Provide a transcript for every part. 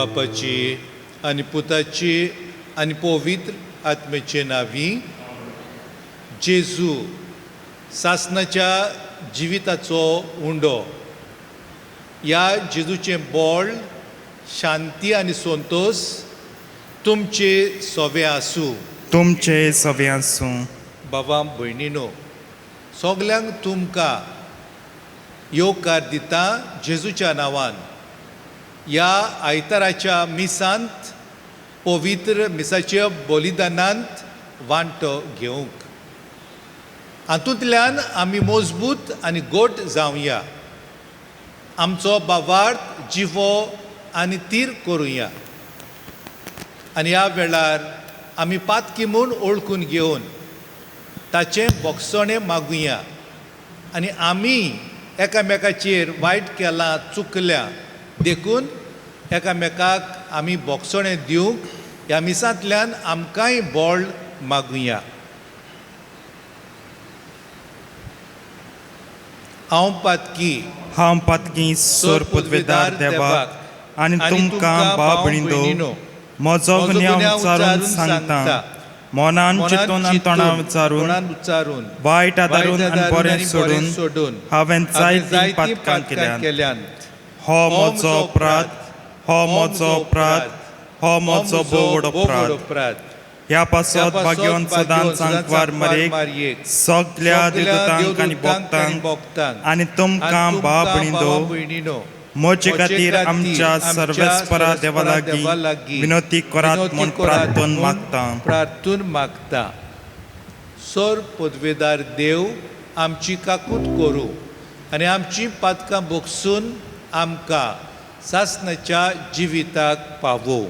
बापाची आनी पुताची आनी पवित्र आत्मेचे नांवी. जेजू सासणाच्या जिविताचो उंडो. ह्या जेजूचें बोळ, शांती आनी संतोष तुमचे सोबे आसूं. तुमचे सवे आसूं. बाबा भयणीनो, सगल्यांक तुमकां येवकार दिता जेजूच्या नांवान. ह्या आयताराच्या मिसांत पवित्र मिसाच्या बलिदानांत वांटो घेवंक. हातूंतल्यान आमी मजबूत आनी गोट जावया. आमचो बाबार्थ जिवो आनी तीर करुया. आनी ह्या वेळार आमी पातकी म्हूण ओळखून घेवन ताचें बोगसणें मागुया. आनी आमी एकामेकाचेर वायट केलां, चुकल्या देखून एकामेकाक आमी बोगसणें दिवंक ह्या मिसांतल्यान आमकांय बोळ मागुया. हांव पातकी सोर पदवेदार देवाक आनी तुमकां भाव भयणीनो, म्हजो गुन्यांव विचारून सांगता. मोनान चिंतून आनी तोंडान विचारून वायट आदारून आनी बरें सोडून हांवें जायतीं पातकां केल्यान. हो म्हजो अपराध, हो म्हजो अपराध, हो म्हजो बोड अपराध. ह्या पासत भाग्यवन सदांच सांगवार मारयेक सगल्या देवतांक आनी भक्तांक आनी तुमकां भाव भयणीनो, म्हजे खातीर आमच्या सर्वेस्परा देवा लागीं विनोती करात म्हूण प्रार्थून मागता. सोर पदवेदार देव आमची काकूट करूं आनी आमची पातकां भोगसून आमकां सासणाच्या जिविताक पावो.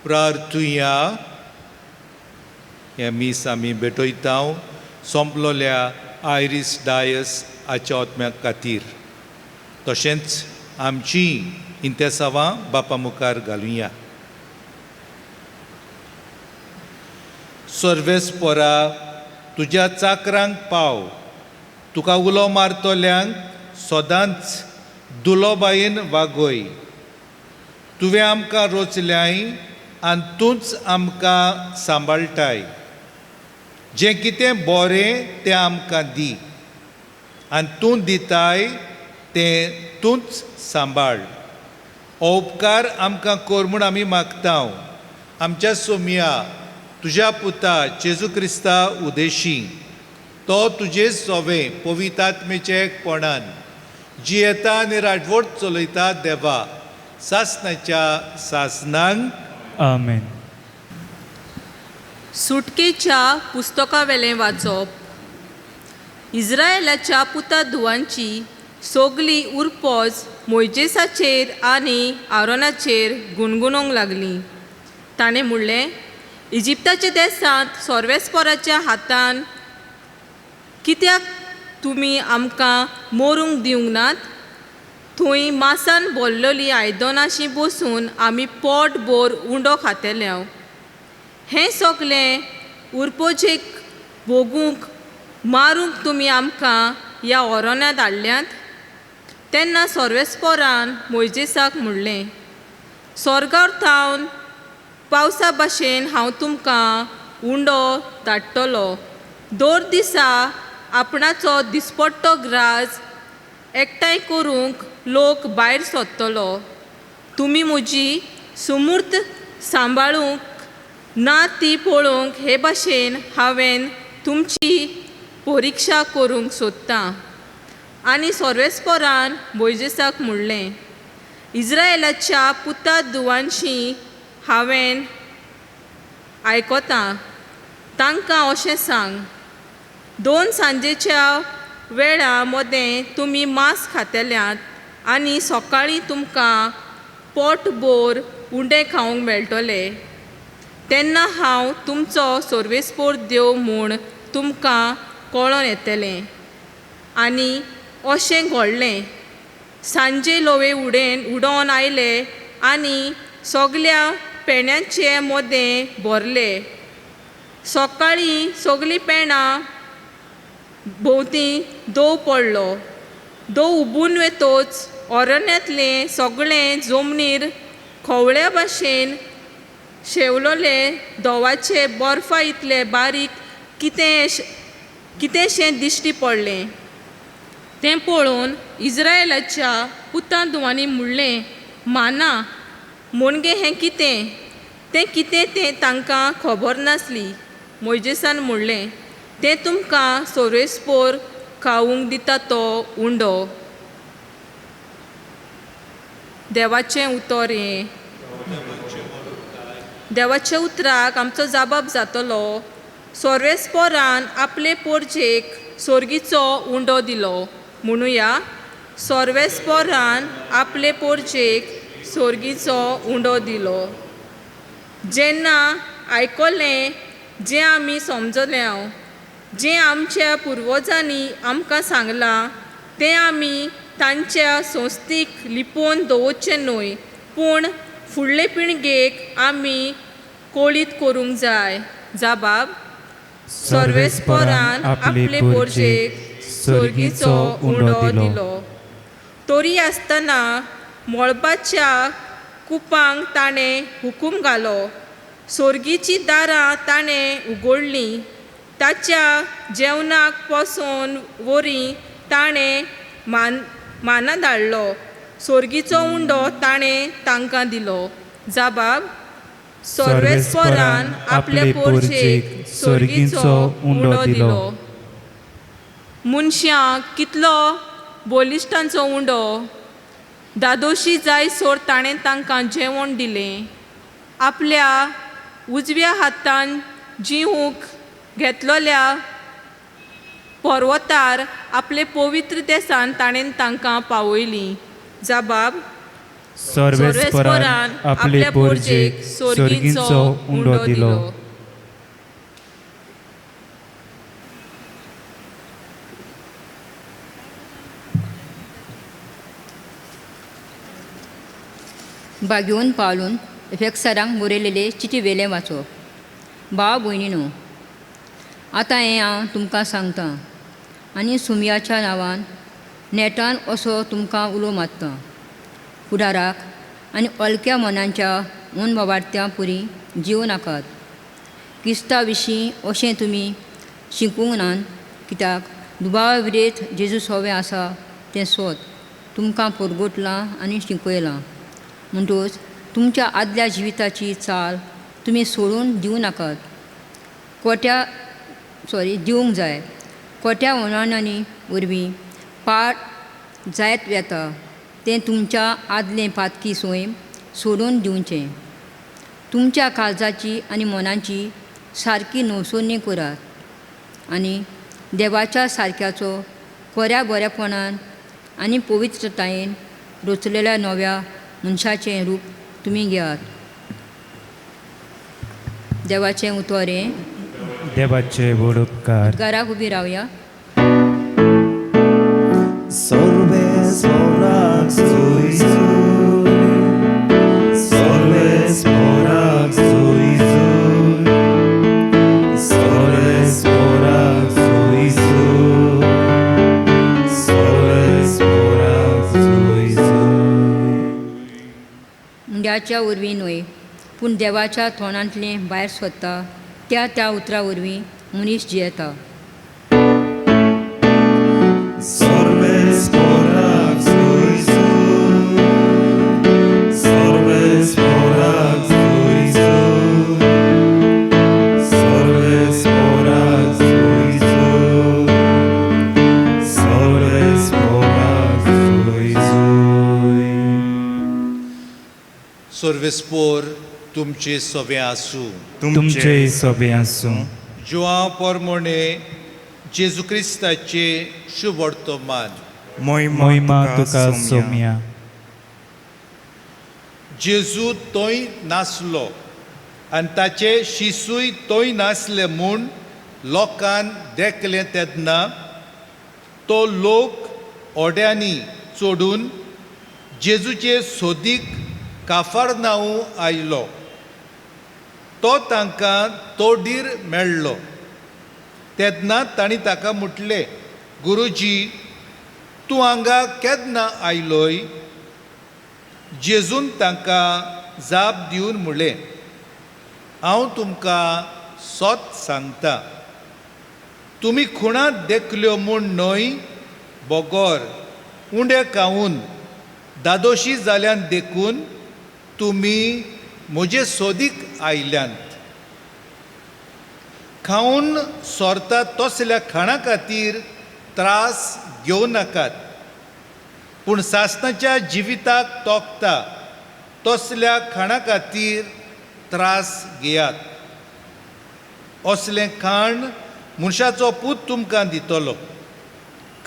प्रार्थुया. हे मीस आमी भेटयता सोंपलोल्या आयरिस डायस हाच्या आत्म्या खातीर. तशेंच आमची इंतेसांवां बापा मुखार घालुया. सर्वेस्परा तुज्या चाकरांक पाव. तुका उलो मारतोल्यांक सदांच दुलोबायेन वागय. तुवें आमकां रोचल्याय आनी तूंच आमकां सांबाळटाय. जें कितें बरें तें आमकां दी आनी तूं दिताय तें तूंच सांबाळ. हो उपकार आमकां कर म्हूण आमी मागता. आमच्या सोमया तुज्या पुता जेजू क्रिस्ता उदेशी तो तुजे सोवे पवित्र आत्मेचे एकपणान जियेता आनी राजवट चलयता देवा सासणाच्या सासणांक आमेन. सुटकेच्या पुस्तकावेलें वाचप. इस्रायेलाच्या पुता धुवांची सोगली उरपोज मोइजेसाचेर आनी आरोनाचेर गुणगुणोवंक लागली. ताणें म्हणलें, इजिप्ताच्या देसांत सोर्वेस्पोराच्या हातान कित्याक तुमी आमकां मोरूंक दिवंक नात? थंय मासान भरलेलीं आयदनांशी बसून आमी पोटभर उंडो खातेले. हें सगलें उरपोजेक भोगूंक मारूंक तुमी आमकां ह्या ओरोन्यांत हाडल्यांत. तेन्ना सोर्वेस्पोरान मोइजेसाक म्हणलें, स्वर्गार थावन पावसा भाशेन हांव तुमकां उंडो धाडटलो. दर दिसा आपणाचो दिसपट्टो ग्रास एकठांय करूंक लोक भायर सरतलो. तुमी म्हजी सुमूर्त सांबाळूंक ना ती पळोवंक हे भाशेन हांवें तुमची परिक्षा करूंक सोदतां. आनी सोर्वेस्पोरान मोइजेसाक म्हणलें, इस्रायेलाच्या पुता धुवांशी हांवें आयकतां. तांकां अशें सांग, 2 सांजेच्या वेळा मदें तुमी मांस खातेल्यांत आनी सकाळीं तुमकां पोटभर उंडे खावंक मेळटलें. तेन्ना हांव तुमचो सोर्वेस्पोर देव म्हूण तुमकां कळोन येतलें. आनी अशें घडलें. सांजे लोवे उडोवन आयले आनी सगल्या पेण्यांचे मदें भरले. सकाळीं सगलीं पेणां भोंवती दव पडलो. दव उबून वेतोच ओरोन्यांतलें सगळें जमनीर खवळ्या भाशेन शेवलोले धोवाचे बर्फा इतले बारीक कितेंशें दिश्टी पडलें. तें पळोवन इस्रायेलाच्या पुता धुवांनी म्हणलें, माना म्हणजे हें कितें? तें तांकां खबर नासली. मोइजेसान म्हणलें, तें तुमकां सोर्वेस्पोर खावूंक दिता तो उंडो. देवाचें उतर हें. देवाच्या उतराक आमचो जाबाब जातलो, सोर्वेस्पोरान आपले पोरचेक सोर्गीचो उंडो दिलो. म्हणुया, सोर्वेस्पोरान आपले पोरचेक सोर्गीचो उंडो दिलो. जेन्ना आयकलें, जें आमी समजलें, जें आमच्या पुर्वजांनी आमकां सांगलां, तें आमी तांच्या संस्थीक लिपोवन दवरचें न्हय, पूण फुडले पिळगेक आमी कळीत करूंक जाय. जाबाब. सोर्वेस्पोरान आपले पोरचेक सोर्गीचो उंडो दिलो. तरी आसतना मळबाच्या कुपांक ताणें हुकूम घालो. सोर्गीची दारां ताणें उगडलीं. ताच्या जेवणाक पासून वरी ताणें माना धाडलो. सोर्गीचो उंडो ताणें तांकां दिलो. जाबाब. सोर्वेस्पोरान आपले पोरचेक सोर्गीचो उंडो दिलो. मनशांक कितलो बोलिश्टांचो उंडो. दादोशी जायसर ताणें तांकां जेवण दिलें. आपल्या उजव्या हातान जिवूंक घेतलेल्या पर्वतार आपले पवित्र देसान ताणें तांकां पावयलीं. जाबाब. सर्वेस्परान आपले पोरजेक सोर्गींचो उंडो दिलो. बागेवन पावलून एफेक्सरांक बरयलेले चिटी वेले वाचप. भाव भयणीनो, आतां हें हांव तुमकां सांगतां आनी सुमयाच्या नांवान नेटान असो तुमकां उलो मारतां. फुडाराक आनी अल्क्या मनांच्या मन वावाडत्या पुरी जिवू नाकात. क्रिस्ता विशीं अशें तुमी शिकूंक नात, कित्याक दुबावा विरेत जेजू सोवें आसा तें स्वत तुमकां परगोटलां आनी शिकयलां. म्हणटूच तुमच्या आदल्या जिविताची चाल तुमी सोडून दिवं नाकात. दिवंक जाय. खोट्या वळणांनी वरवीं पाड जायत वेता तें तुमच्या आदलें पातकी सोयम सोडून दिवचें. तुमच्या काळजाची आनी मनाची सारकी नवसोनी करात आनी देवाच्या सारक्याचो खऱ्या बरेपणान आनी पवित्रतायेन रचलेल्या नव्या मनशाचें रूप तुमी घेयात. देवाचें उतोरें. देवाचे व्हड उपकार. घराक उबी रावया. सर्वेस्पराक सोयीजो, सर्वेस्पराक सोयीजो, सर्वेस्पराक सोयीजो, सर्वेस्पराक सोयीजो. मुंड्याच्या वरवीं न्हय, पूण देवाच्या तोंडांतलें भायर सरता त्या उतरा वरवीं मनीस जियेता. सर्वेस्पराक सोयीजो, सर्वेस्पराक सोयीजो, सर्वेस्पराक सोयीजो, सर्वेस्पराक सोयीजो. सर्वेस्पोर तुमचे सोबे आसूं. तुमचे सोबे आसूं. जुआंव पोरमोणे जेजू क्रिस्ताचे शुभ वर्तमान. महिमा तुका सोम्या. जेजू तोय नासलो आनी ताचे शिसूय तोय नासले म्हूण लोकांन देखलें तेन्ना तो लोक ओड्यांनी चोडून जेजूचे सोदीक काफारनाऊ आयलो. तो तांकां तोडीर मेळ्ळो. तेन्ना तांणी ताका म्हटलें, गुरुजी, तूं हांगा केन्ना आयलोय? जेजून तांकां जाप दिवन म्हणलें, हांव तुमकां सोत सांगतां, तुमी खुणांत देखल्यो म्हूण न्हय, बोगोर उंडे खावून दादोशी जाल्यान देखून तुमी म्हजे सोदीक आयल्यांत. खावन सोरता तसल्या खाणा खातीर त्रास घेवं नाकात, पूण सासणाच्या जिविताक तोखता तसल्या खाणा खातीर त्रास घेयात. असलें खाण मनशाचो पूत तुमकां दितलो,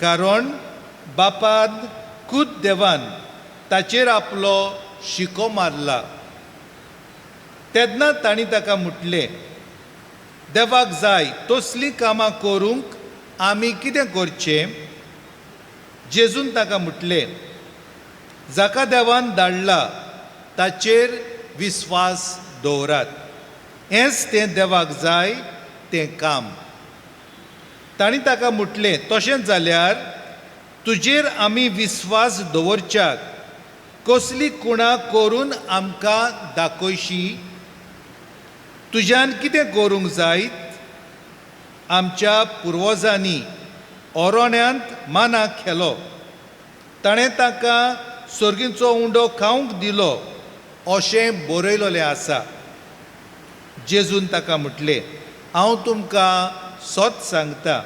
कारण बापान खुद देवान ताचेर आपलो शिको मारला. तेन्ना तांणी ताका म्हटलें, देवाक जाय तसलीं कामां करूंक आमी कितें करचें? जेजून ताका म्हटलें, जाका देवान धाडला ताचेर विस्वास दवरात. हेंच तें देवाक जाय तें काम. तांणी ताका म्हटलें, तशें जाल्यार तुजेर आमी विस्वास दवरच्याक कसली कुणां करून आमकां दाखयशी? तुज्यान कितें करूंक जायत? आमच्या पुर्वजांनी ओरोण्यांत माना खेलो, ताणें तांकां सर्गींचो उंडो खावंक दिलो अशें बरयलोलें आसा. जेजून ताका म्हटलें, हांव तुमकां सोत सांगतां,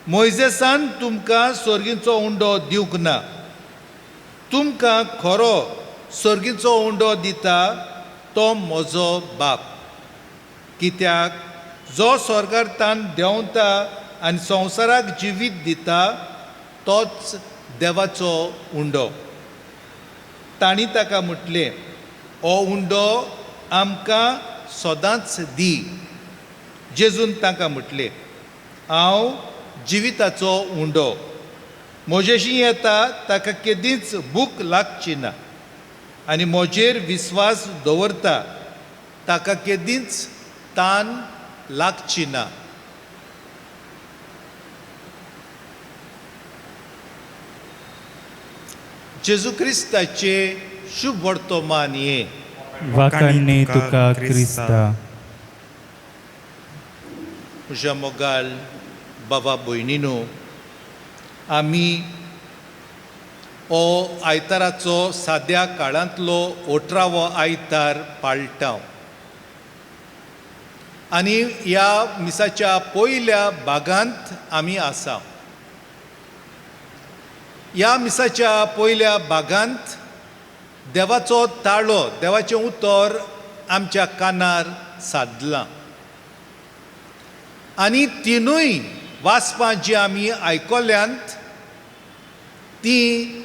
मोइजेसान तुमकां सर्गींचो उंडो दिवंक ना. तुमकां खरो सर्गींचो उंडो दिता तो म्हजो बाप. कित्याक जो स्वर्गार तान देंवता आनी संवसाराक जिवीत दिता तोच देवाचो उंडो. तांणी ताका म्हटलें, हो उंडो आमकां सदांच दी. जेजून तांकां म्हटलें, हांव जिविताचो उंडो. म्हजेशी येता ताका केदींच भूक लागची ना, आनी म्हजेर विस्वास दवरता ताका केदींच तान लागची ना. जेजू क्रिस्ताचे शुभ वर्तमान हे. वाखाणणे तुका क्रिस्ता. म्हज्या मोगाल बाबा भयणीनो, आमी हो आयताराचो साद्या काळांतलो 18वो आयतार पाळटाव. आनी ह्या मिसाच्या पयल्या भागांत आमी आसा. ह्या मिसाच्या पयल्या भागांत देवाचो ताळो, देवाचें उतर आमच्या कानार सादलां. आनी तिनूय वाचपां जीं आमी आयकल्यांत तीं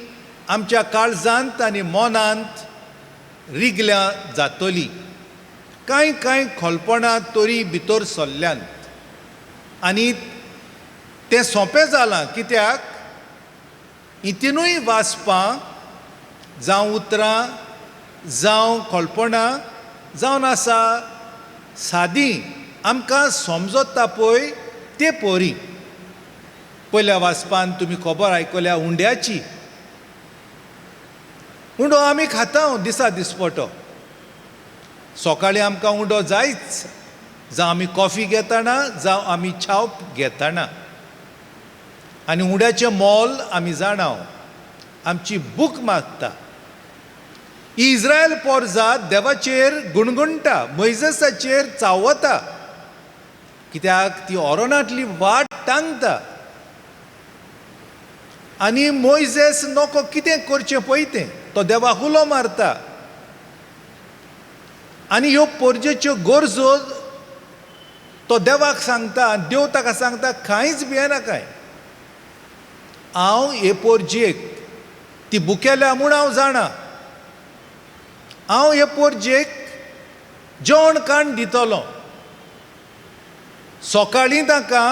आमच्या काळजांत आनी मनांत रिगल्यां जातलीं. कांय खोलपणां तरी भितर सरल्यांत. आनी तें सोंपें जालां, कित्याक हीं तिनूय वाचपां, जावं उतरां, जावं खोलपणां, जावन आसा सादीं आमकां समजता पळय ते पोरी. पयल्या वाचपान तुमी खबर आयकल्या उंड्याची. उंडो आमी खाता दिसा दिसपटो. सकाळीं आमकां उंडो जायच, जावं आमी कॉफी घेताना, जावं आमी चाव घेताना. आनी उंड्याचें मोल आमी जाणाव. आमची भूक मागता. इस्रायल पोरजां देवाचेर गुणगुणटा, मोइजेसाचेर चावता, कित्याक ती ओरोनांतली वाट टांगता. आनी मोइजेस नोको कितें करचें पळय तें, तो देवाक उलो मारता. आनी ह्यो पोरजेच्यो गरजो तो देवाक सांगता, आनी देव ताका सांगता कांयच भियेनाकाय. हांव हे पोरजेक ती भुकेल्या म्हूण हांव जाणा. हांव हे पोरजेक जेवण खाण दितलों. सकाळीं ताका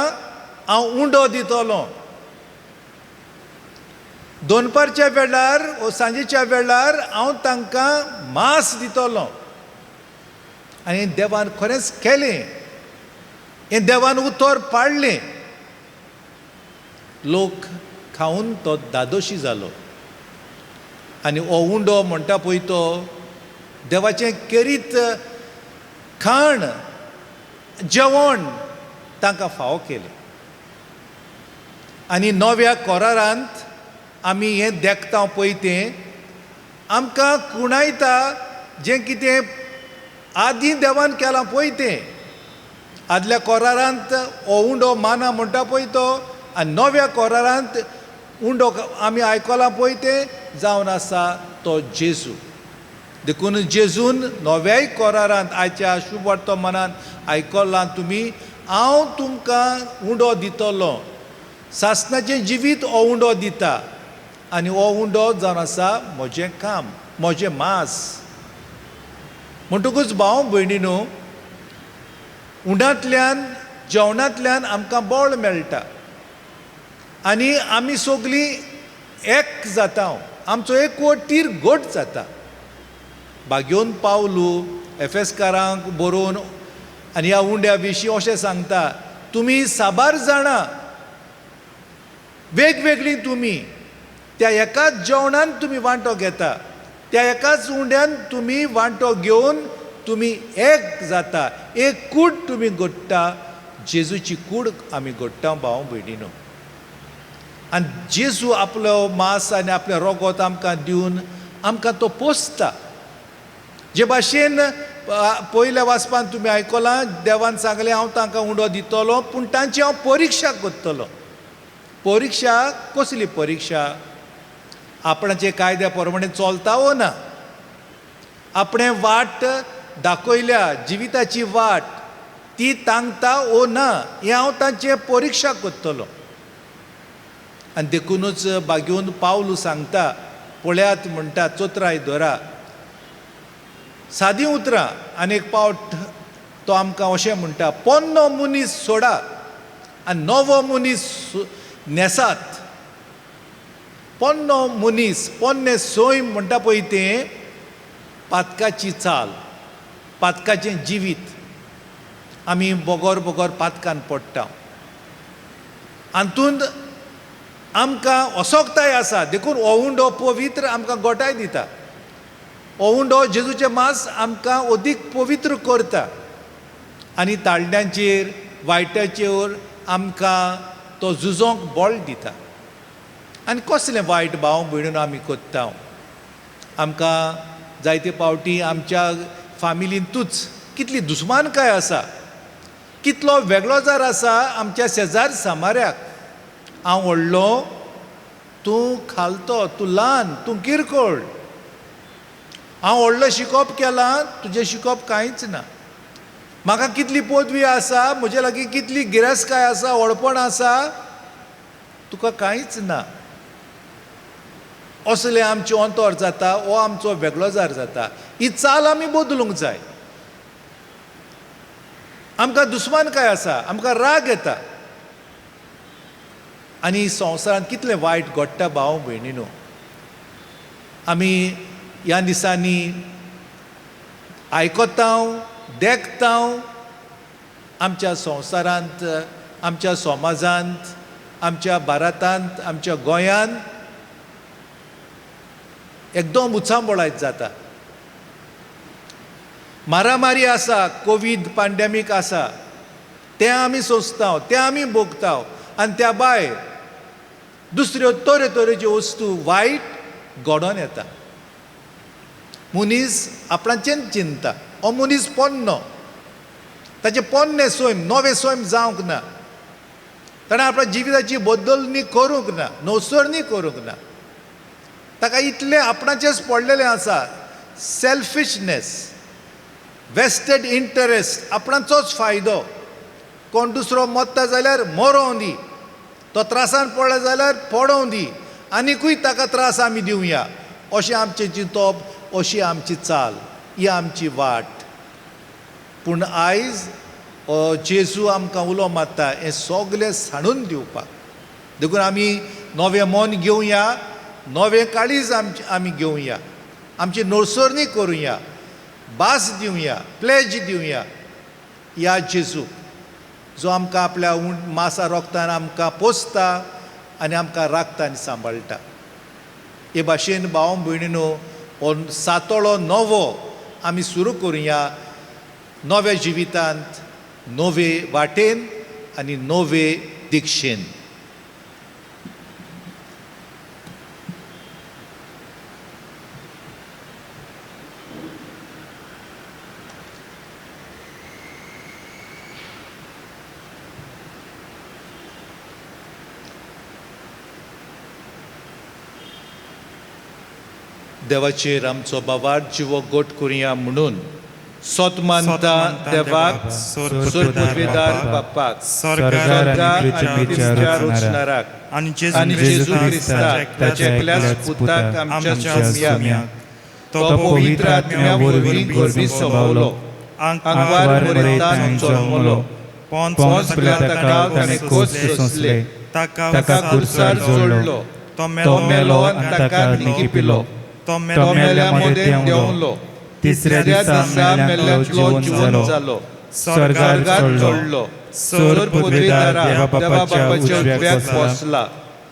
हांव उंडो दितलों. दोनपारच्या वेळार वा सांजेच्या वेळार हांव तांकां मांस दितलों. आनी देवान खरेंच केलें. हें देवान उतर पाडलें. लोक खावन तो दादोशी जालो. आनी हो उंडो म्हणटा पळय तो देवाचें केरीत खाण, जेवण तांकां फावो केलें. आनी नव्या कोरारांत आमी हें देखता पळय तें आमकां कुणायता जें कितें आदीं देवान केलां पळय तें. आदल्या कोरारांत हो उंडो माना म्हणटा पळय तो, आनी नव्या कोरारांत उंडो आमी आयकलां पळय तें जावन आसा तो जेजू. देखून जेजून नव्याय कोरारांत आयच्या शुभ वर्तमानांत आयकलां तुमी, हांव तुमकां उंडो दितलों. सासणाचें जिवीत हो उंडो दिता. आनी हो उंडो जावन आसा म्हजें काम, म्हजें मांस. म्हणटकूच भाव भयणीनो, उंडांतल्यान जेवणांतल्यान आमकां बळ मेळटा. आनी आमी सगळीं एक जाता. आमचो एक टीर घट जाता. भाग्योन पावलू एफेसकारांक बरोवन आनी ह्या उंड्या विशीं अशें सांगता, तुमी साबार जाणां वेगवेगळीं तुमी त्या एकाच जेवणान तुमी वांटो घेता. त्या एकाच उंड्यान तुमी वांटो घेवन तुमी एक जाता. एक कूड तुमी घडटा. जेजूची कूड आमी घडटा भाव भयणीनो. आनी जेजू आपलो मांस आनी आपलें रोगोत आमकां दिवन आमकां तो पोसता. जे भाशेन पयल्या वाचपान तुमी आयकलां, देवान सांगलें हांव तांकां उंडो दितलों, पूण तांची हांव परिक्षा करतलों. परिक्षा कसली परिक्षा? आपणाचे कायद्या प्रमाणे चलता वो ना, आपणें वाट दाखयल्या जिविताची वाट ती तांगता वो ना, हें हांव तांचे परिक्षा करतलों. आनी देखूनच भाग्योन पावलू सांगता पळयात म्हणटा चोत्र आयदोरा सादी उतरां आनी एक पावट तो आमकां अशें म्हणटा पोन्नो मनीस सोडा आनी नवो मनीस नेसात. पोन्नो मनीस पोन्ने सोयम म्हणटा पळय तें पातकाची चाल, पातकाचें जिवीत. आमी बोगोर बोगोर पातकान पडटा. हातूंत आमकां असोकताय आसा देखून हो उंडो पवित्र आमकां गोठाय दिता. हो उंडो जेजूचें मांस आमकां अदीक पवित्र करता आनी ताळड्यांचेर वायटाचेर आमकां तो झुजोंक बळ दिता. आनी कसलें वायट भाव भयणीनो आमी कोत्ता. आमकां जायते पावटी आमच्या फामिलींतूच कितली दुस्मानकाय आसा, कितलो वेगळो जार आसा आमच्या शेजार सामाऱ्याक. हांव व्हडलो, तूं खालतो, तूं ल्हान, तूं किरकोळ. हांव व्हडलो शिकोप केलां, तुजें शिकोप कांयच ना. म्हाका कितली पदवी आसा, म्हजे लागीं कितली गिरेस्तकाय आसा, व्हडपण आसा, तुका कांयच ना. असलें आमचें अंतर जाता, हो आमचो वेगळो जार जाता. ही चाल आमी बदलूंक जाय. आमकां दुस्मानकाय आसा, आमकां राग येता आनी संवसारांत कितलें वायट घडटा भाव भयणीनो. आमी ह्या दिसांनी आयकता, देखता आमच्या संवसारांत, आमच्या समाजांत, आमच्या भारतांत, आमच्या गोंयांत एकदम उचांबळायत जाता. मारामारी आसा, कोवीड पॅन्डेमीक आसा, तें आमी सोंसता, तें आमी भोगता. आनी त्या भायर दुसऱ्यो तरेतरेच्यो वस्तू वायट घडोवन येता. मनीस आपणाचेंच चिंता. हो मनीस पोन्नो, ताचें पोन्नें सोयम, नवें सोयम जावंक ना. ताणें आपल्या जिविताची बदलणी करूंक ना, नवसरणी करूंक ना. ताका इतलें आपणाचेंच पडलेलें आसा. सेल्फिशनेस, वेस्टेड इंटरेस्ट, आपणाचोच फायदो. कोण दुसरो मरता जाल्यार मरों दी, तो त्रासान पडला जाल्यार पडों दी, आनिकूय ताका त्रास आमी दिवया. अशें आमचें चिंतप, अशी आमची चाल, ही आमची वाट. पूण आयज जेजू आमकां उलो मारता हें सगलें साणून दिवपाक. देखून आमी नवें मन घेवया, नवें काळीज आमी घेवया, आमची नवसरणी करुया, भास दिवया, प्लेज दिवया ह्या जेजूक, जो आमकां आपल्या मासा रोगतान आमकां पोसता आनी आमकां राखता आनी सांबाळटा. हे भाशेन भाव भयणीनो हो सातोळो नवो आमी सुरू करुया. नव्या जिवितांत, नवे वाटेन आनी नवे दिक्षेन. देवाचेर आमचो बाबार जिवो गोट करुया म्हणून सोत मानता देवाक, सोरपदवेदार बापाक, स्वर्गार आनी पृथ्वीचेर रचणाराक आनी जेजू क्रिस्ताक ताच्या एकल्याच पुताक आमच्या सुम्याक तो पवित्र आत्म्या वरवीं गर्भी सभावलो, आंकवार मरेतान जल्मलो, पोंच पिलाताक ताणें कोस सोंसले, ताका खुर्सार जोडलो, तो मेलो आनी ताका निकी पिलो, तो मेल्या मोदें देंवलो, तिसऱ्या दिसा मेल्ल्यांतलो जिवंत जालो, स्वर्गार चडलो, सोर पदवेदार देवा बापाच्या उजव्याक बसला,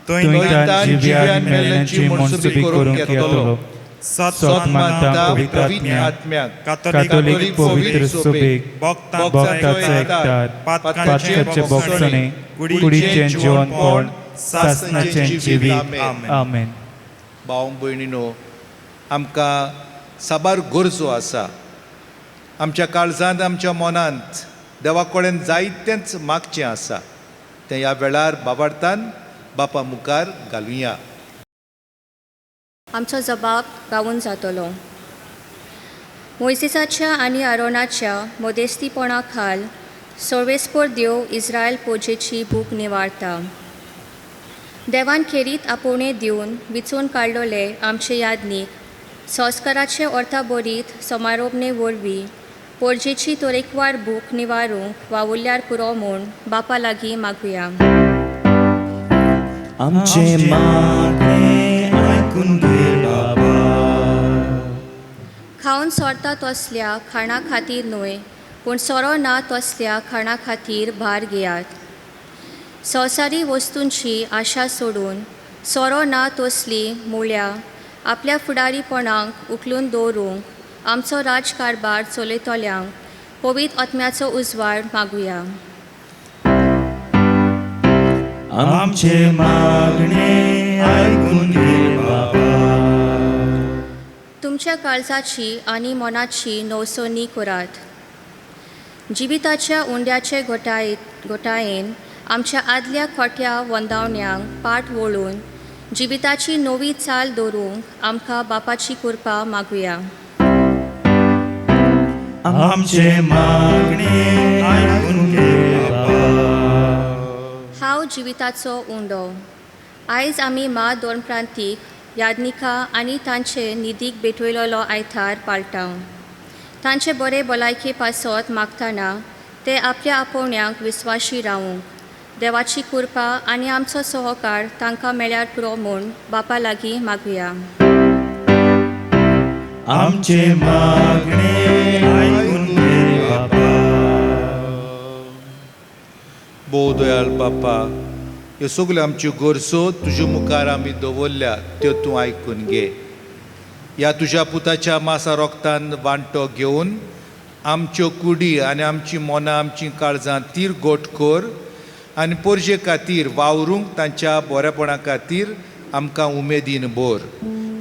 थंय तान जिव्यांत मेल्ल्यांची मनसुबी करूंक येतलो. सोत मानता पवित्र आत्म्याक, कातोलीक पवित्र सोबेक, भक्तांचो एकठार, पातकांचे भोगसणे, कुडीचें जेवणपण, सासणाचें जिवीत. आमेन. भाव भयणीनो, आमकां साबार गरजो आसा. आमच्या काळजांत, आमच्या मनांत देवा कडेन जायतेंच मागचें आसा. तें ह्या वेळार बाबार्थान बापा मुखार घालुया. आमचो जबाब गावून जातलो. मोइसेसाच्या आनी आरोनाच्या मोदेस्तीपणा खाल सर्वेस्पर देव इस्रायल पोजेची भूक निवारता. देवान खेरीत आपोवणे दिवन विचून काडलोले आमचे यादनीक संस्काराचे अर्थाबरीत समारोपणे वरवीं पोरजेची तरेकवार भूक निवारूंक वावुरल्यार पुरो म्हूण बापा लागीं मागुया. आमचे मागणे ऐकून घे बाबा. खावन सोरता तसल्या खाणा खातीर न्हय पूण सोरो ना तसल्या खाणा खातीर भार घेयात. संवसारी वस्तूंची आशा सोडून सोरो ना तसली मुळ्या आपल्या फुडारीपणाक उखलून दवरूंक आमचो राजकारबार चलयतल्यांक पवित्र आत्म्याचो उजवाड मागुया. आमचे मागणे ऐकून घे बाबा. तुमच्या काळजाची आनी मनाची नवसणी करात. जिविताच्या उंड्याचे घोटायेन आमच्या आदल्या खोट्या वंदावण्यांक पाट वळून जिविताची नवी चाल दवरूंक आमकां बापाची कृपा मागुया. आमचे मागणे ऐकून घे बाबा. हांव जिविताचो उंडो. आयज आमी मा दोन प्रांतीक यादनिका आनी तांचे निधीक भेटयलोलो आयतार पाळटाव. तांचे बरे भलायके पासत मागतना ते आपल्या आपोवण्यांक विस्वाशी रावूंक देवाची कृपा आनी आमचो सहकार तांकां मेळ्यार पुरो म्हूण बापा लागीं मागुया. आमचे मागणे ऐकून घे बाबा. भोव दयाळ बापा, ह्यो सगल्यो आमच्यो गरजो तुज्या मुखार आमी दवरल्या त्यो तूं आयकून घे. ह्या तुज्या पुताच्या मासा रोगतान वांटो घेवन आमच्यो कुडी आनी आमची मनां आमची काळजां तीर गोठ कर आनी पोरजे खातीर वावरूंक तांच्या बरेपणा खातीर आमकां उमेदीन भर.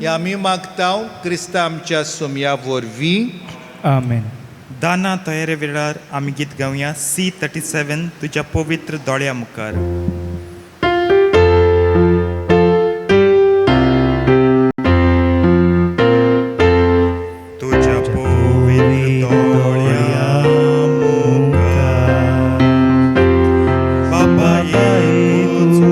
हें आमी मागतांव क्रिस्ता आमच्या सोमया वरवीं. आमेन. दाना तयारे वेळार आमी गीत गावया C37 तुज्या पवित्र दोळ्या मुखार. तुज्या पवित्र दोळ्या मुखार बाबा येवचो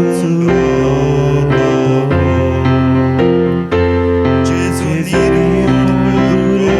जेजू निर्मळ तुझो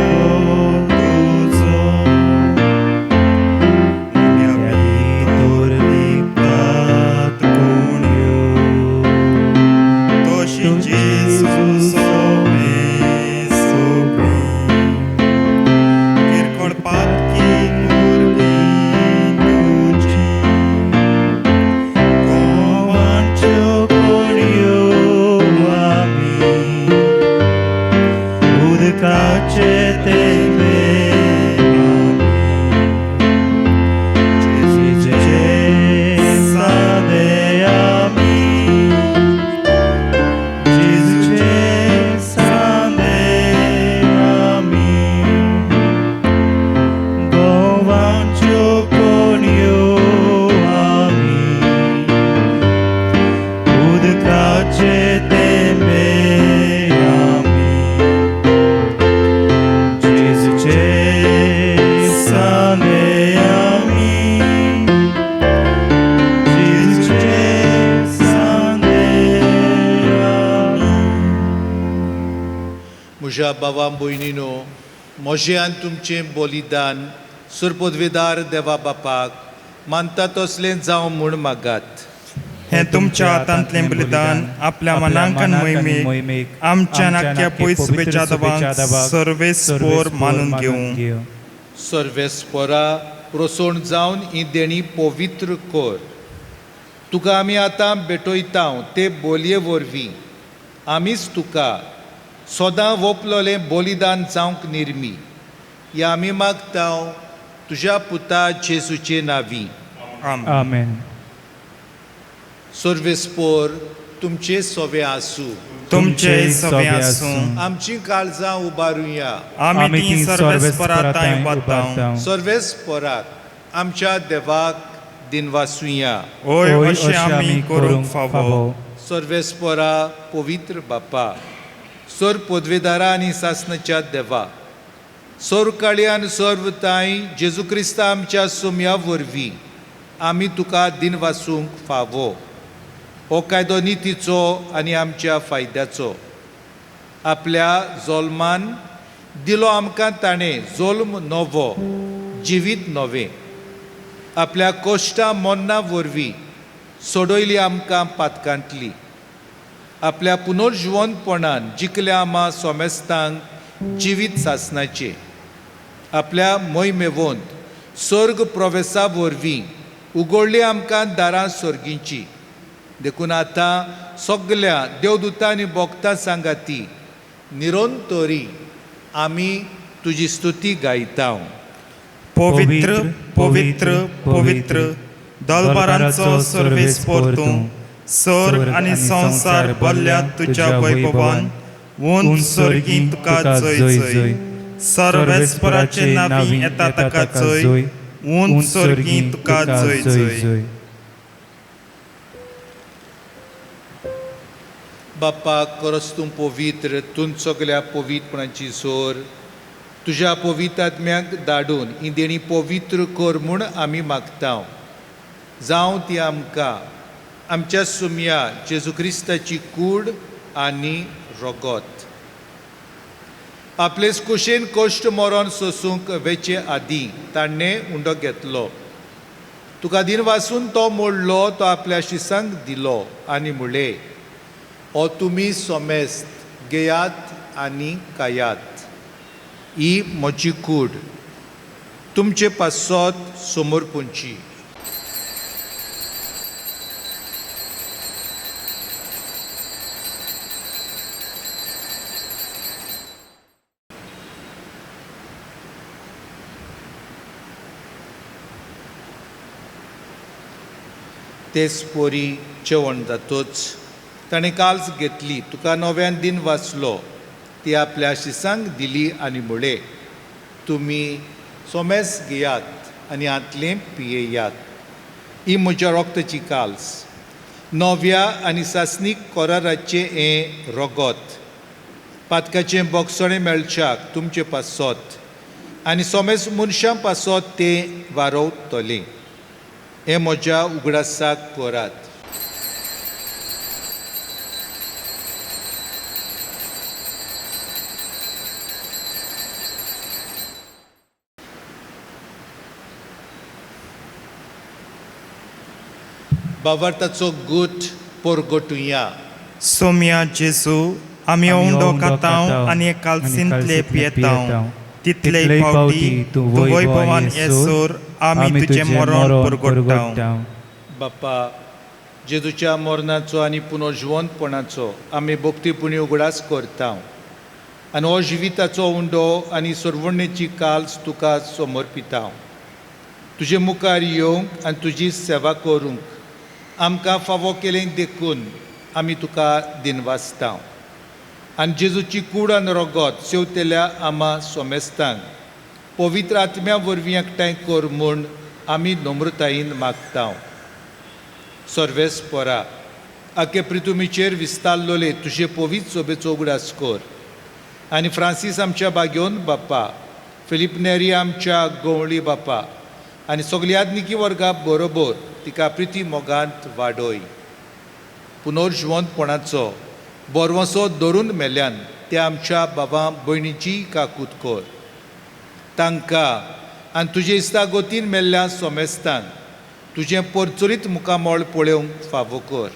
म्हज्या भावां भयणीनो, म्हजें आनी तुमचें बलिदान सुरपदवेदार देवा बापाक मानता तसलें जावं म्हूण मागात. हें तुमच्या हातांतलें बलिदान आपल्या मनांकन मोहिमेक आमच्या नाक्या पयस बेचादवांक सर्वेस्पोर मानून घेवं. सर्वेस्पोरा प्रसोण जावन ही देणी पवित्र कर. तुका आमी आतां भेटयतांव ते बोलये वरवीं आमीच तुका सदां वोपलोलें बलिदान जावंक निर्मी. हें आमी मागतांव तुज्या पुता जेजूचे नांवीं. आमेन. सर्वेस्पोर तुमचे सोवे आसूं. तुमचे सवे आसूं. आमची काळजां उबारुया. आमी ती सर्वेस्पराताय वतां. सर्वेस्पोराक आमच्या देवाक दिनवासुया. ओय अशें आमी करूंक फावो. सर्वेस्पोरा पवित्र बापा, सर पदवेदारा आनी सासणाच्या देवा, सोरकाळी आनी सर्वताय जेजू क्रिस्ता आमच्या सोम्या वरवीं आमी तुका दिन वासूंक फावो. हो कायदो नितीचो आनी आमच्या फायद्याचो. आपल्या जोल्मान दिलो आमकां ताणें जोल्म नवो, जिवीत नवें. आपल्या कोश्टा मोन्ना वरवीं सोडयली आमकां पातकांतली. आपल्या पुनर्जिवंतपणान जिखल्या आमा सोमेस्तांक जिवीत सासणाचे. आपल्या मोहिमेवंत सर्ग प्रवेशा वरवीं उगडली आमकां दारां सर्गींची. देखून आतां सगल्या देवदूतां आनी भोगतां सांगाती निरंतरी आमी तुजी स्तुती गायता. पवित्र पवित्र पवित्र दलबारांचो सर्वेस्पर तूं. स्वर्ग आनी संवसार भरल्या तुज्या वैभवान. उंच सर्गी तुका जय जय. सर्वेस्पराचे नांवी येता ताका जय. उंच सर्गी तुका जय जय. बाप्पा खरोच तूं पवित्र. तूं सगल्या पवित्रपणाची जोर तुज्या पवित्र आत्म्याक धाडून ही देणी पवित्र कर म्हूण आमी मागता. जावं ती आमकां आमच्या सुम्या जेजू क्रिस्ताची कूड आनी रगत. आपलेच कुशेन कश्ट मरण सोसूंक वेचे आदीं ताणें उंडो घेतलो. तुका दिन वासून तो मोडलो. तो आपल्या शिसांक दिलो आनी म्हणलें, हो तुमी सोमेस्त घेयात आनी खायात. ही म्हजी कूड. तुमचे पासत समोर पोंची. तेच पोरी जेवण जातोच ताणें काल्स घेतली. तुका नव्यान दिन वाचलो. ती आपल्या शिसांक दिली आनी म्हणलें, तुमी सोमेस घेयात आनी हातलें पियेयात. ही म्हज्या रोगताची काल्स. नव्या आनी सासणीक कोराराचें हें रगत. पातकाचें बोगसणें मेळच्याक तुमचे पासत आनी सोमेस मनशां पासत तें वारोवतलें. हें म्हज्या उगडासाक करात. बावार्थाचो गूट पोरगोटुया. सोम्या जेजू आमी उंडो खाताव आनी कालसिंतले पियेताव. तितले पावटी तूं वैभवान येसोर आमी तुजें मरण परगोट्टाव. बाप्पा जेजूच्या मरणाचो आनी पुनर्जिवंतपणाचो आमी भक्तीपुणी उगडास करता. आनी हो जिविताचो उंडो आनी सर्वणेची काल्स तुका समर्पिता. तुजे मुखार येवंक आनी तुजी सेवा करूंक आमकां फावो केलें देखून आमी तुका दिनवासता. आनी जेजूची कूड आनी रगत सेवतेल्या आमा सोमेस्तांक पवित्र आत्म्या वरवीं एकठांय कर म्हूण आमी नम्रतायेन मागता. सर्वेस्परा आखे प्रितुमीचेर विस्तारलोले तुजे पवित्र सोबेचो उगडास कर. आनी फ्रांसीस आमच्या बागेवन बाप्पा, फिलीप नेरी आमच्या गवळी बाप्पा आनी सगल्या आदनिकी वर्गा बरोबर तिका प्रिती मोगांत वाडय. पुनर्जिवंतपणाचो बोरवोसो धरून मेल्यान त्या आमच्या बाबा भयणीची काकूत कर. तांकां आनी तुजे इश्टागोतीन मेल्ल्या सोमेस्तांक तुजें परचुरीत मुखामोळ पळोवंक फावो कर.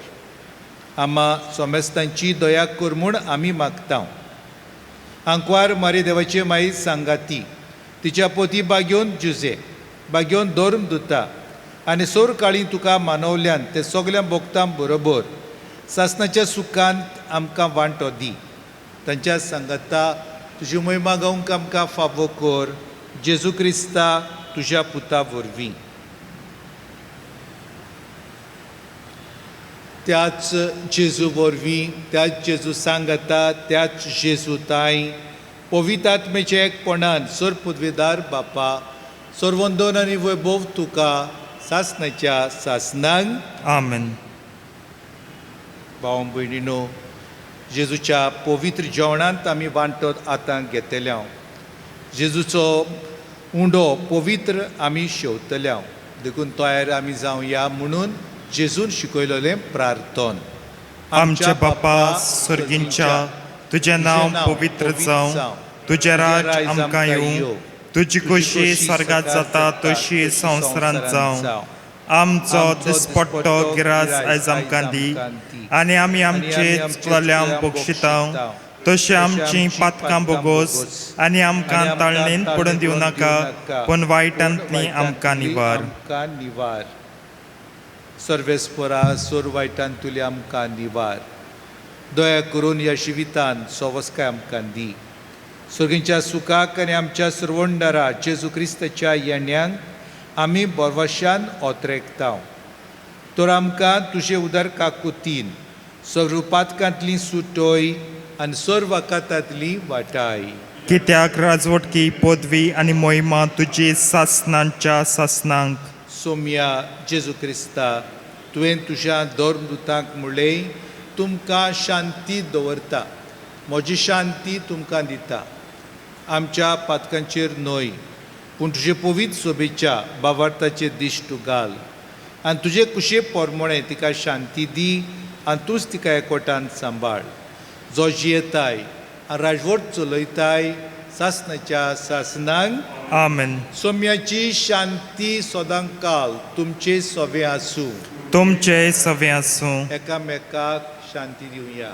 आमा सोमेस्तांची दया कर म्हूण आमी मागता. आंकवार मारी देवाचे माई सांगाती, तिच्या पोती बागेवन जुजे, बागेवन धर्म दुता आनी सोर काळी तुका मानवल्यान ते सगल्या भोगतां बरोबर सासणाच्या सुखांत आमकां वांटो दी. तांच्या सांगाता तुजी महिमा गावंक आमकां फावो कर. जेजू क्रिस्ता तुज्या पुता वरवीं. त्याच जेजू वरवीं, त्याच जेजू सांगाता, त्याच जेजू ताई पवित्र आत्मेचे एकपणान सर पदवेदार बापा सर्वंदन आनी वैभव तुका सासणाच्या सासणांक. आमेन. भाव भयणीनो, जेजूच्या पवित्र जेवणांत आमी वांटो आतां घेतल्या. जेजूचो उंडो पवित्र आमी शेवतल्या. देखून तयार आमी जावया म्हणून जेजून शिकयलेलें प्रार्थन. आमचे बापा सर्गींच्या तुझें नांव पवित्र जावं, तुझें राज आमकां येवं, तुजी कुशी स्वर्गात जाता तशी संवसारांत जावं. आमचो दिसपट्टो गिरास आयज आमकां दी, आनी आमी आमचे चुकलेल्यांक बक्षिता तशी आमची पातकां बोगोस, आनी आमकां ताळणेन पडून दिवं नाका, पूण वायटांतली आमकां निवार. सर्वेस्परा सोर वायटांतुली आमकां निवार. दया करून ह्या जिवितांत सोवस्काय आमकां दी. सर्गींच्या सुखाक आनी आमच्या सर्वंडारा जेजू क्रिस्ताच्या येण्याक आमी बोरवाशान ओतरेकता. तर आमकां तुजे उदार काकुतीन सगळ्यो पातकांतली सुटोय आनी सर्व वाकातांतली वाटाय. कित्याक राजवटकी पदवी आनी मोहिमा तुजी सासणांच्या सासणांक. सोम्या जेजू क्रिस्ता, तुवें तुज्या धर्मदुतांक म्हणलें तुमकां शांती दवरता, म्हजी शांती तुमकां दिता. आमच्या पातकांचेर न्हय, पूण तुजे पवित्र सोबेच्या बाबार्थाचेर दिश्ट तूं घाल, आनी तुजे कुशे पोरमोणें तिका शांती दी, आनी तूंच तिका एकवटान सांबाळ. जो जियेताय आनी राजवट चलयताय सासणाच्या सासणांक. आमेन. सोम्याची शांती सदां काल तुमचे सोबे आसूं. तुमचे सवे आसूं. एकामेकाक शांती दिवया.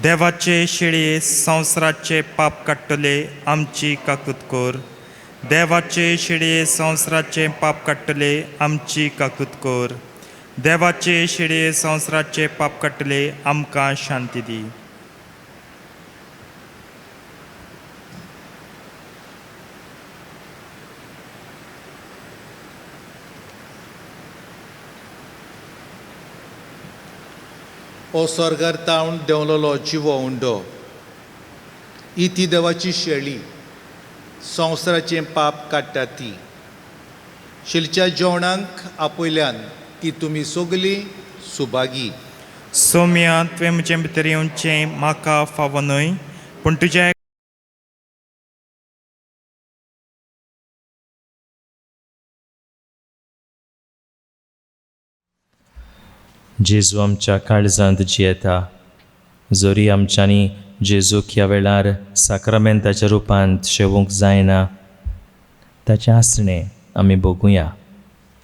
देवाचे शिळे संवसाराचे पाप काडटले आमची काकूत कोर. देवाचे शिळे संवसाराचे पाप काडटले आमची काकूत कोर. देवाचे शिळे संवसाराचे पाप काडटले आमकां शांती दी. ओ स्वर्गार तावन देंवलोलो जिवो उंडो, ही ती देवाची शेळी, संवसाराचें पाप काडटा ती. शेळीच्या जेवणाक आपयल्यान ती तुमी सगली सुभागी. सोम्या तुवें म्हजे भितर येवचें म्हाका फावो न्हय, पूण तुज्या जेजू आमच्या काळजांत जियेता. जोरी आमच्यांनी जेजूक ह्या वेळार साक्रामेंताच्या रुपांत शेवूंक जायना, ताचें आसणें आमी भोगुया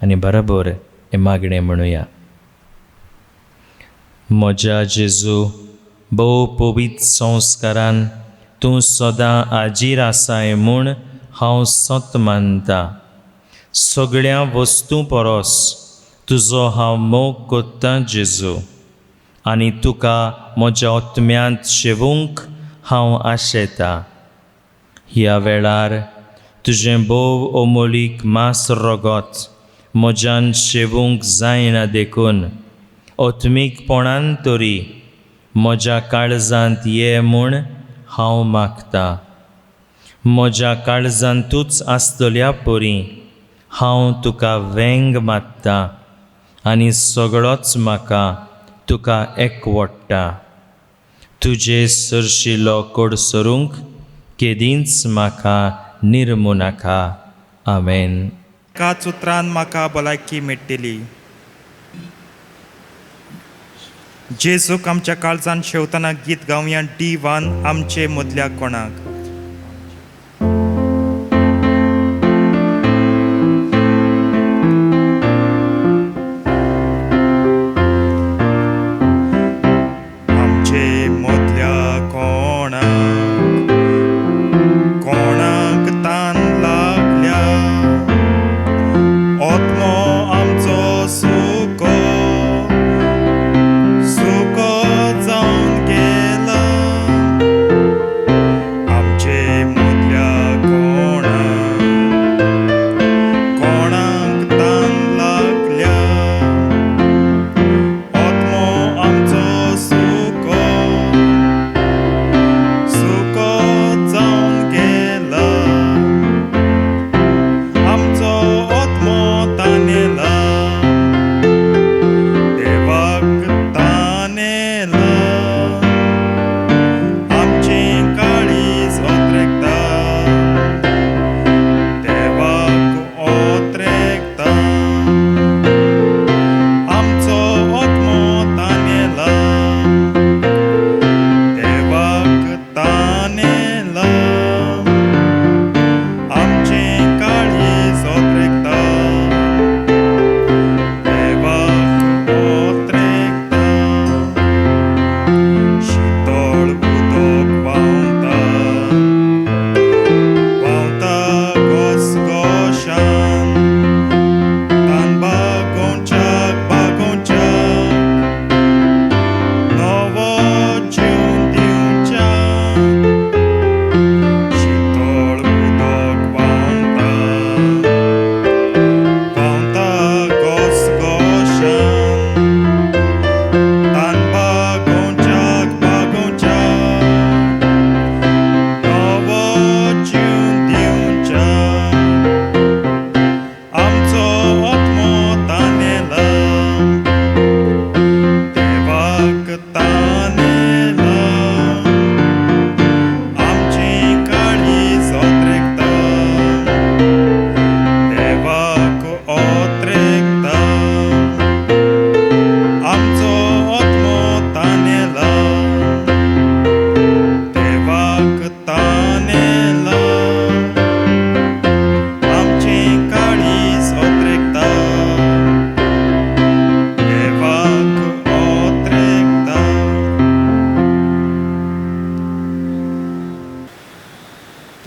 आनी बरोबर हे मागणें म्हणुया. म्हज्या जेजू, भोव पवित्र संस्कारान तूं सदां आजीर आसाय म्हूण हांव सत मानता. सगळ्या वस्तू परस तुजो हांव मोग कोत्तां जेजू, आनी तुका म्हज्या आत्म्यांत शेवूंक हांव आशेतां. ह्या वेळार तुजें भोव अमोलीक मास रगत म्हज्यान शेवूंक जायना देखून आत्मीकपणान तरी म्हज्या काळजांत ये म्हूण हांव मागतां. म्हज्या काळजांतूच आसतल्या परी हांव तुका वेंग मात्तां, आनी सगळोच म्हाका तुका एकवडटा. तुजे सरशिलो कोड सरूंक केदींच म्हाका निर्मू नाका. आमेन. एकाच उतरान म्हाका भलायकी मेळटली. जेजूक आमच्या काळजान शेवताना गीत गावया डिवान आमचे मदल्या कोणाक.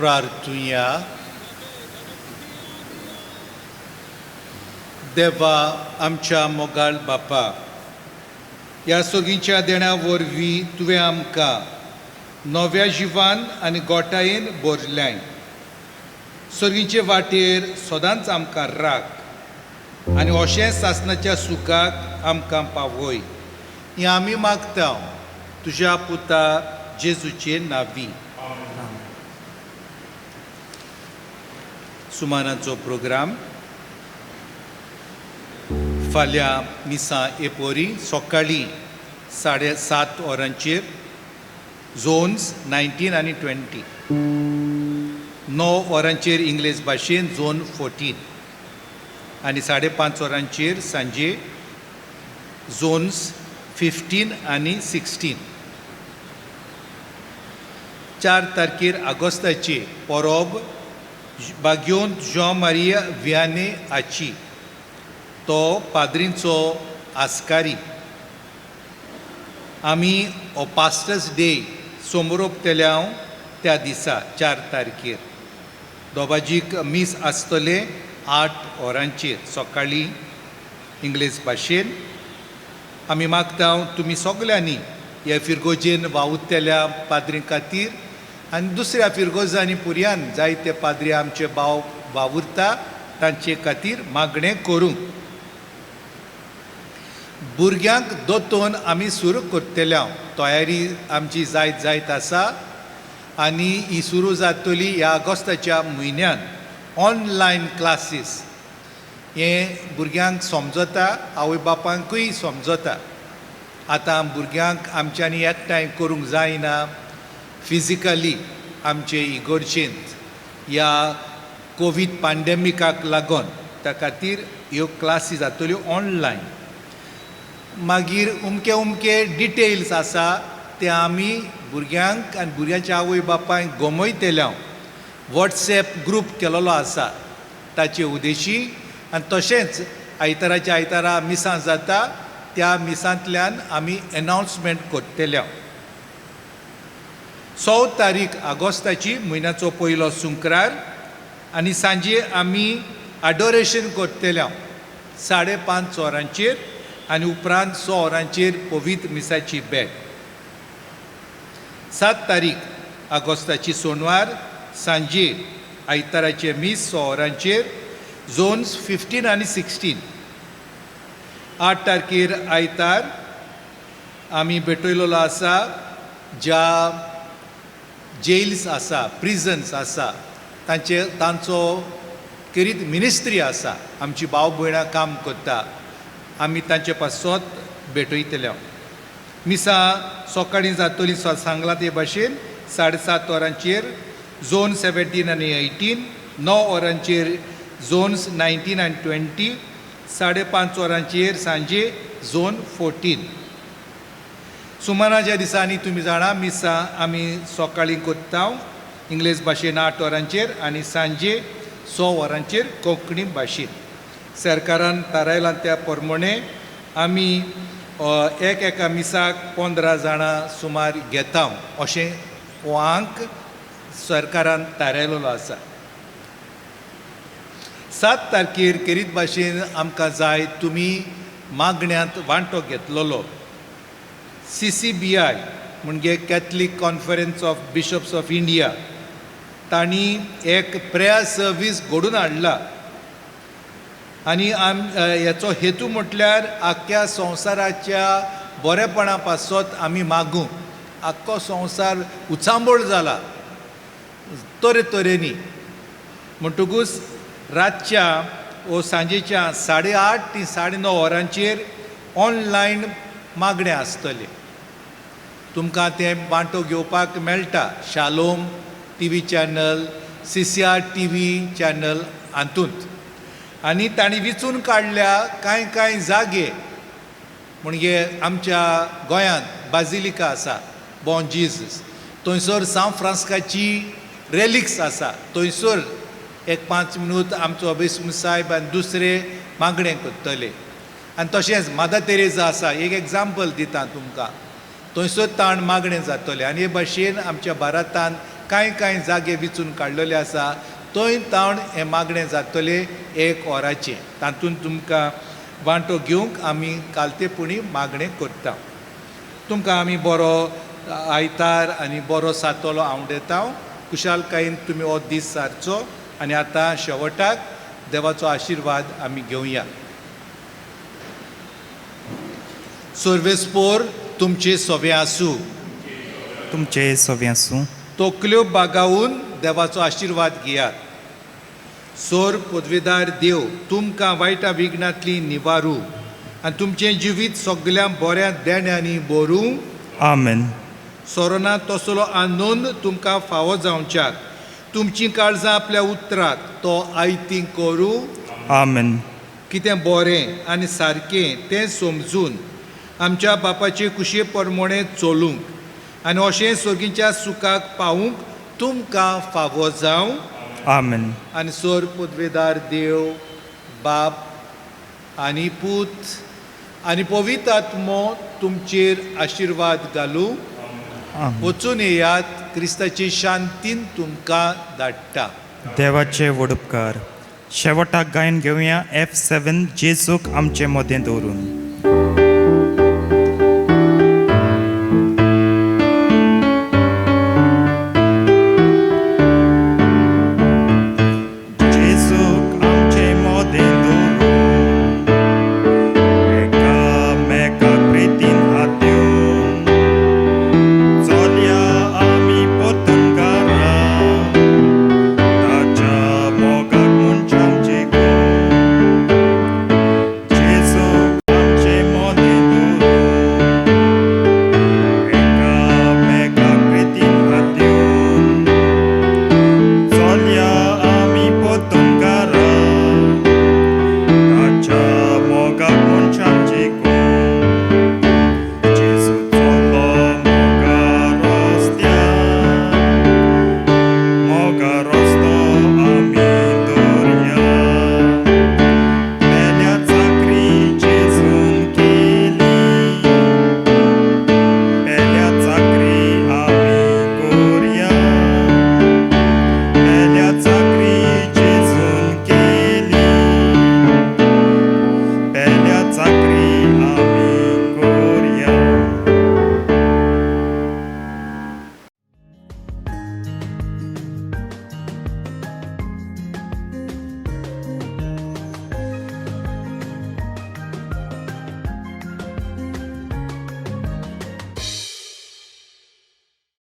प्रार्थुया. देवा आमच्या मोगाळ बापा, ह्या सगळींच्या देण्या वरवीं तुवें आमकां नव्या जिवान आनी गोठायेन भरल्याय. सर्गीचे वाटेर सदांच आमकां राख आनी अशें सासणाच्या सुखाक आमकां पावय. हें आमी मागता तुज्या पुता जेजूचे नांवी. सुमानाचो प्रोग्राम फाल्यां मिसां एपोरी सकाळीं 7:30 वरांचेर झोन्स 19 आनी 20. 9 वरांचेर इंग्लीश भाशेन झोन 14 आनी 5:30 वरांचेर सांजे झोन्स 15 आनी 16. 4 तारखेर आगोस्ताचे परब बाग्योन जॉ मारिया वियाने आची, तो पाद्रींचो आस्कारी. आमी हो पास्टर्स डे सोमरोपतल्या त्या दिसा 4 तारखेर दोबाजीक मीस आसतले 8 वरांचेर सकाळीं इंग्लीश भाशेन. आमी मागता तुमी सगल्यांनी ह्या फिरगोजेन वावुरतेल्या पाद्री खातीर आनी दुसऱ्या फिरगोजांनी पुर्यान जायते पाद्री आमचे भाव वावुरता तांचे खातीर मागणें करूंक. भुरग्यांक दोतोवन आमी सुरू करतल्या तयारी आमची जायत आसा आनी ही सुरू जातली ह्या ऑगस्टाच्या म्हयन्यात. ऑनलायन क्लासीस हें भुरग्यांक समजता, आवय बापायकूय समजता. आतां भुरग्यांक आमच्यांनी एकठांय करूंक जायना फिजिकली आमचे इगोर्जेंत ह्या कोवीड पॅन्डेमिकाक लागून. त्या खातीर ह्यो क्लासी जातल्यो ऑनलायन. मागीर उमके डिटेल्स आसा ते आमी भुरग्यांक आनी भुरग्यांच्या आवय बापायक गोमयतल्या वॉट्सॅप ग्रूप केलेलो आसा ताचे उद्देशी. आनी तशेंच आयताराच्या आयतारा मिसां जाता त्या मिसांतल्यान आमी एनावन्समेंट करतल्या. 6 तारीख ऑगस्टाची म्हयन्याचो पयलो शुक्रार आनी सांजे आमी अडोरेशन करतल्या 5:30 वरांचेर आनी उपरांत 6 वरांचेर पवित्र मिसाची भेट. 7 तारीख ऑगस्टाची सोनवार सांजे आयताराचे मीस 6 वरांचेर झोन्स 15 आनी 16. 8 तारखेर आयतार आमी भेटयलेलो आसा ज्या जेल्स आसा, प्रिजन्स आसा तांचो करीत मिनिस्ट्री आसा, आमची भाव भयणां काम करता, आमी तांचे पासत भेटयतल्या. मिसां सकाळीं जातली सांगलां ते भाशेन 7:30 वरांचेर झोन 17 आनी 18. 9 वरांचेर झोन्स 19 आनी 20. 5:30 वरांचेर सांजे झोन 14. सुमाराच्या दिसांनी तुमी जाणा मिसां आमी सकाळीं करता इंग्लीश भाशेन 8 वरांचेर आनी सांजे 6 वरांचेर कोंकणी भाशेन. सरकारान थारायलां त्या प्रमाणे आमी एका मिसाक 15 जाणां सुमार घेता अशें हो अंक सरकारान थारायलेलो आसा. 7 तारखेर करीत भाशेन आमकां जाय तुमी मागण्यांत वांटो घेतलेलो. CCBI म्हणजे Catholic Conference of Bishops of India तांणी एक प्रेयर सर्वीस घडोवन हाडला आनी हेचो हेतू म्हटल्यार आख्ख्या संवसाराच्या बरेपणा पासत आमी मागूं. आख्खो संवसार उचांबळ जाला तरेतरेनी. म्हणटकूच रातच्या वो सांजेच्या 8:30 ते 9:30 वरांचेर ऑनलायन मागणें आसतलें. तुमकां तें वांटो घेवपाक मेळटा shalom TV channel, CCR TV channel हातूंत. आनी तांणी विचून काडल्या कांय जागे म्हणजे आमच्या गोंयांत बाजिलिका आसा बॉन जिजस, थंयसर सांव फ्रांस्काची रेलिक्स आसा, थंयसर एक 5 मिनूट आमचो अभेस्म साहेब आनी दुसरे मागणें करतले. आनी तशेंच मादर तेरेजा आसा, एक एग्जाम्पल दिता तुमकां, थंयसर ताण मागणें जातलें. आनी हे भाशेन आमच्या भारतांत कांय जागे विचून काडलेले आसा थंय तावन हें मागणें जातलें 1 वराचें. तातूंत तुमकां वांटो घेवंक आमी कालतेपणी मागणें करता. तुमकां आमी बरो आयतार आनी बरो सातोलो आवडयता. कुशालकायेन तुमी हो दीस सारचो. आनी आतां शेवटाक देवाचो आशिर्वाद आमी घेवया. सर्वेस्पोर तुमचे सोबे आसूं. तुमचे सोबे आसूं. तोकल्यो बागावून देवाचो आशिर्वाद घेयात. सोर पदवेदार देव तुमकां वायटा विघ्नांतली निवारू आनी तुमचें जिवीत सगळ्या बऱ्या देण्यांनी भरूं. आमेन. सोरोना तसलो आनंद तुमकां फावो जावच्याक तुमची काळजां आपल्या उतराक तो आयती करूं. आमेन. कितें बरें आनी सारकें तें समजून आमच्या बापाचे कुशे प्रमाणें चलूंक आनी अशें सर्गीच्या सुखाक पावूंक तुमकां फावो जावं. आमेन. आनी सोर पदवेदार देव बाप आनी पूत आनी पवित्र आत्मो तुमचेर आशिर्वाद घालूं. आमेन. वचून येयात. क्रिस्ताची शांतीन तुमकां धाडटा. देवाचे वडपकार. शेवटाक गायन घेवया F7 जेजूक आमचे मदें दवरून.